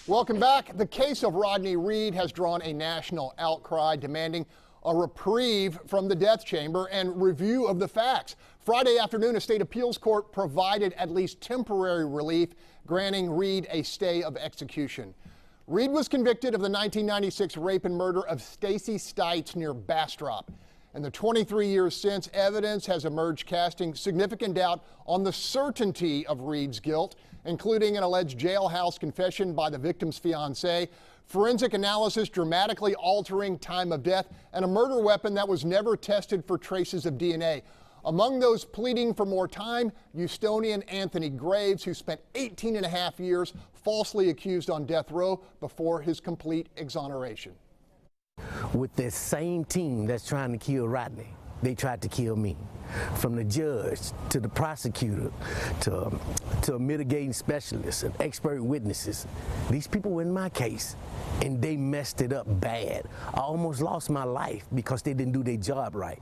Welcome back. The case of Rodney Reed has drawn a national outcry demanding a reprieve from the death chamber and review of the facts. Friday afternoon, a state appeals court provided at least temporary relief, granting Reed a stay of execution. Reed was convicted of the 1996 rape and murder of Stacy Stites near Bastrop. In the 23 years since, evidence has emerged casting significant doubt on the certainty of Reed's guilt, including an alleged jailhouse confession by the victim's fiancé, forensic analysis dramatically altering time of death, and a murder weapon that was never tested for traces of DNA. Among those pleading for more time, Houstonian Anthony Graves, who spent 18 and a half years falsely accused on death row before his complete exoneration. With this same team that's trying to kill Rodney, they tried to kill me. From the judge to the prosecutor to mitigating specialists and expert witnesses. These people were in my case and they messed it up bad. I almost lost my life because they didn't do their job right.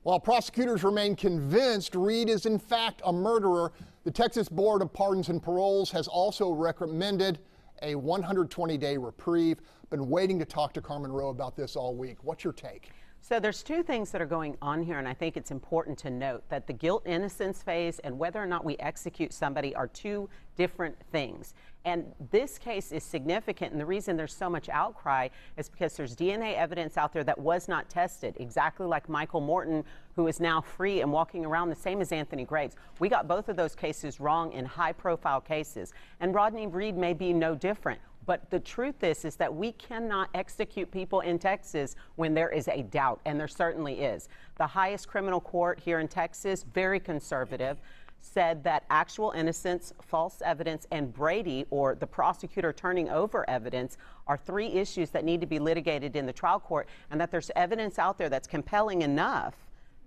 While prosecutors remain convinced Reed is in fact a murderer, the Texas Board of Pardons and Paroles has also recommended a 120-day reprieve. Been waiting to talk to Carmen Rowe about this all week. What's your take? So there's two things that are going on here, and I think it's important to note that the guilt-innocence phase and whether or not we execute somebody are two different things. And this case is significant, and the reason there's so much outcry is because there's DNA evidence out there that was not tested, exactly like Michael Morton, who is now free and walking around, the same as Anthony Graves. We got both of those cases wrong in high-profile cases, and Rodney Reed may be no different. But the truth is that we cannot execute people in Texas when there is a doubt, and there certainly is. The highest criminal court here in Texas, very conservative, said that actual innocence, false evidence, and Brady, or the prosecutor turning over evidence, are three issues that need to be litigated in the trial court, and that there's evidence out there that's compelling enough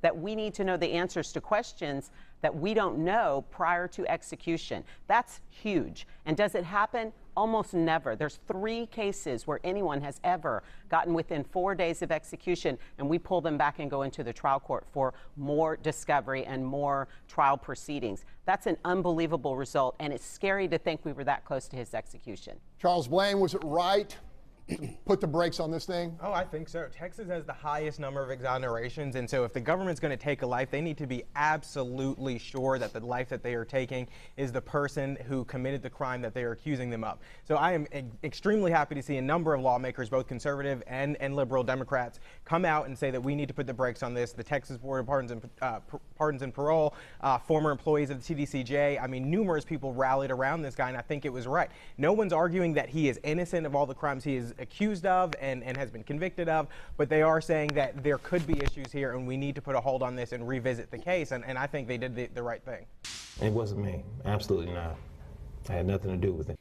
that we need to know the answers to questions that we don't know prior to execution. That's huge. And does it happen? Almost never. There's 3 cases where anyone has ever gotten within 4 days of execution, and we pull them back and go into the trial court for more discovery and more trial proceedings. That's an unbelievable result, and it's scary to think we were that close to his execution. Charles Blaine, was it right to put the brakes on this thing? Oh, I think so. Texas has the highest number of exonerations, and so if the government's going to take a life, they need to be absolutely sure that the life that they are taking is the person who committed the crime that they are accusing them of. So I am extremely happy to see a number of lawmakers, both conservative and liberal Democrats, come out and say that we need to put the brakes on this. The Texas Board of Pardons and Parole, former employees of the TDCJ, I mean, numerous people rallied around this guy, and I think it was right. No one's arguing that he is innocent of all the crimes he is accused of and has been convicted of, but they are saying that there could be issues here and we need to put a hold on this and revisit the case, and I think they did the right thing. It wasn't me. Absolutely not. I had nothing to do with it.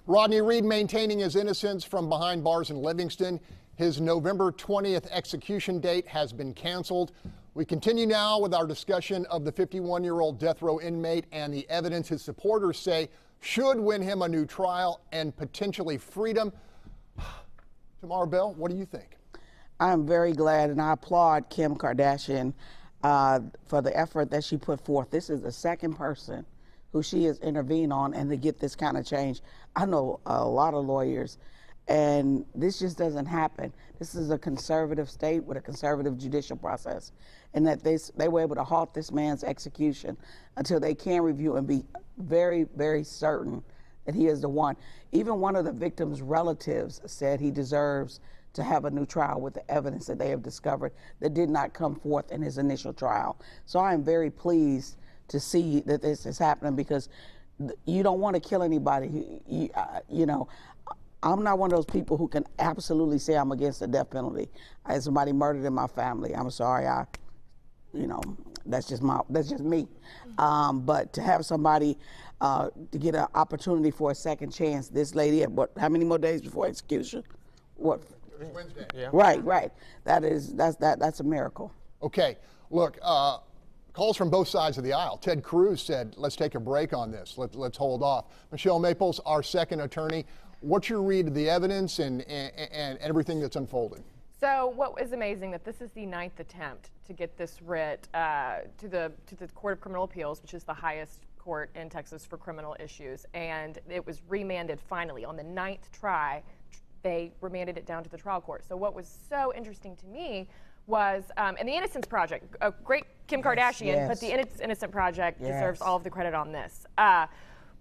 Rodney Reed maintaining his innocence from behind bars in Livingston. His November 20th execution date has been canceled. We continue now with our discussion of the 51-year-old death row inmate and the evidence his supporters say should win him a new trial and potentially freedom. Tamara Bell, what do you think? I'm very glad, and I applaud Kim Kardashian for the effort that she put forth. This is the second person who she has intervened on, and to get this kind of change. I know a lot of lawyers, and this just doesn't happen. This is a conservative state with a conservative judicial process, and that they were able to halt this man's execution until they can review and be very, very certain that he is the one. Even one of the victim's relatives said he deserves to have a new trial with the evidence that they have discovered that did not come forth in his initial trial. So I am very pleased to see that this is happening, because you don't want to kill anybody. You know, I'm not one of those people who can absolutely say I'm against the death penalty. I had somebody murdered in my family. I'm sorry, you know, that's just me. But to have somebody to get an opportunity for a second chance, this lady had how many more days before execution? What? Wednesday. Yeah. Right. That's a miracle. Okay, look, calls from both sides of the aisle. Ted Cruz said, let's take a break on this. Let's hold off. Michelle Maples, our second attorney. What's your read of the evidence and everything that's unfolded? So what is amazing that this is the 9th attempt to get this writ to the Court of Criminal Appeals, which is the highest court in Texas for criminal issues, and it was remanded finally on the 9th try. They remanded it down to the trial court. So what was so interesting to me was, and the Innocence Project, a great Kim Kardashian, but the Innocent Project deserves all of the credit on this.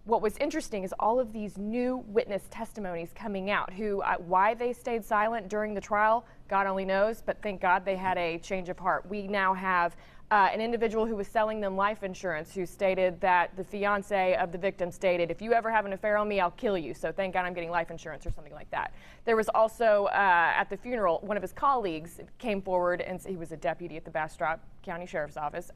What was interesting is all of these new witness testimonies coming out, who, why they stayed silent during the trial, God only knows, but thank God they had a change of heart. We now have an individual who was selling them life insurance who stated that the fiance of the victim stated, if you ever have an affair on me, I'll kill you, so thank God I'm getting life insurance, or something like that. There was also, at the funeral, one of his colleagues came forward, and he was a deputy at the Bastrop County Sheriff's Office.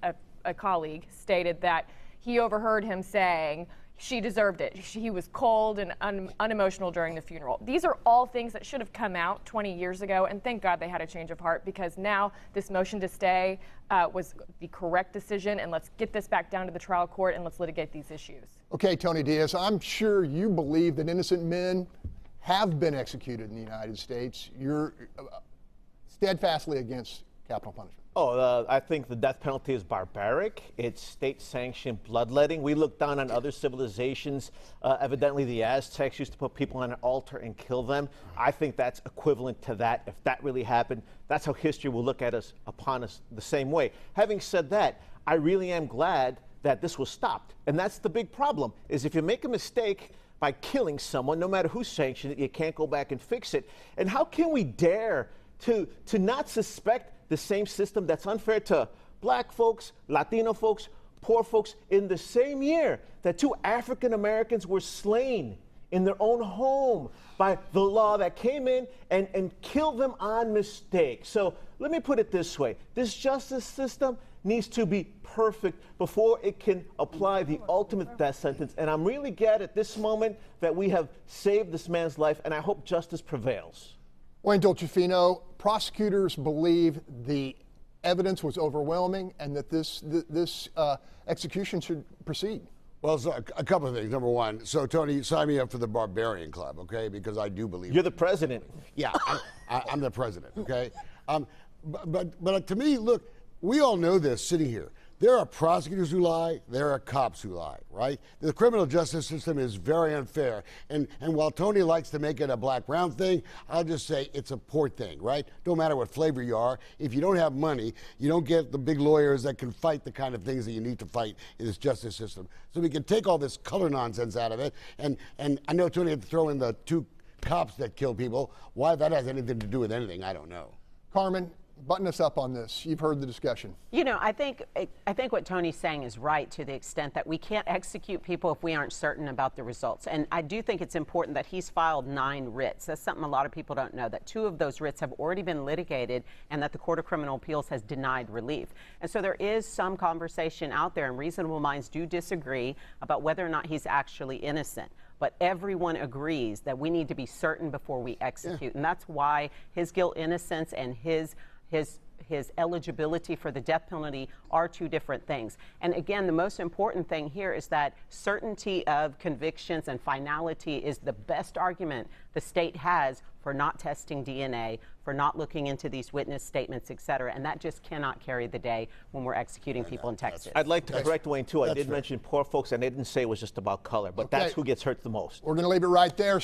A colleague stated that he overheard him saying, she deserved it. He was cold and unemotional during the funeral. These are all things that should have come out 20 years ago, and thank God they had a change of heart, because now this motion to stay was the correct decision, and let's get this back down to the trial court and let's litigate these issues. Okay, Tony Diaz, I'm sure you believe that innocent men have been executed in the United States. You're steadfastly against capital punishment. I think the death penalty is barbaric. It's state-sanctioned bloodletting. We look down on other civilizations. Evidently, the Aztecs used to put people on an altar and kill them. I think that's equivalent to that. If that really happened, that's how history will look at us, upon us, the same way. Having said that, I really am glad that this was stopped. And that's the big problem, is if you make a mistake by killing someone, no matter who sanctioned it, you can't go back and fix it. And how can we dare to not suspect the same system that's unfair to black folks, Latino folks, poor folks, in the same year that 2 African Americans were slain in their own home by the law that came in and killed them on mistake. So let me put it this way. This justice system needs to be perfect before it can apply the ultimate death sentence. And I'm really glad at this moment that we have saved this man's life, and I hope justice prevails. Wayne Dolcefino, prosecutors believe the evidence was overwhelming and that this execution should proceed. Well, so a couple of things. Number one, so Tony, sign me up for the Barbarian Club, okay? Because I do believe you're the president. Yeah, I'm the president, okay? But to me, look, we all know this sitting here. There are prosecutors who lie, there are cops who lie, right? The criminal justice system is very unfair. And while Tony likes to make it a black-brown thing, I'll just say it's a poor thing, right? No matter what flavor you are, if you don't have money, you don't get the big lawyers that can fight the kind of things that you need to fight in this justice system. So we can take all this color nonsense out of it. And I know Tony had to throw in the 2 cops that kill people. Why that has anything to do with anything, I don't know. Carmen, button us up on this. You've heard the discussion. You know, I think what Tony's saying is right, to the extent that we can't execute people if we aren't certain about the results. And I do think it's important that he's filed 9 writs. That's something a lot of people don't know, that 2 of those writs have already been litigated and that the Court of Criminal Appeals has denied relief. And so there is some conversation out there, and reasonable minds do disagree about whether or not he's actually innocent. But everyone agrees that we need to be certain before we execute. And that's why his guilt, innocence, and his eligibility for the death penalty are 2 different things. And again, the most important thing here is that certainty of convictions and finality is the best argument the state has for not testing DNA, for not looking into these witness statements, et cetera. And that just cannot carry the day when we're executing people in Texas. I'd like to correct Wayne, too. I did mention poor folks, and I didn't say it was just about color, but that's who gets hurt the most. We're going to leave it right there.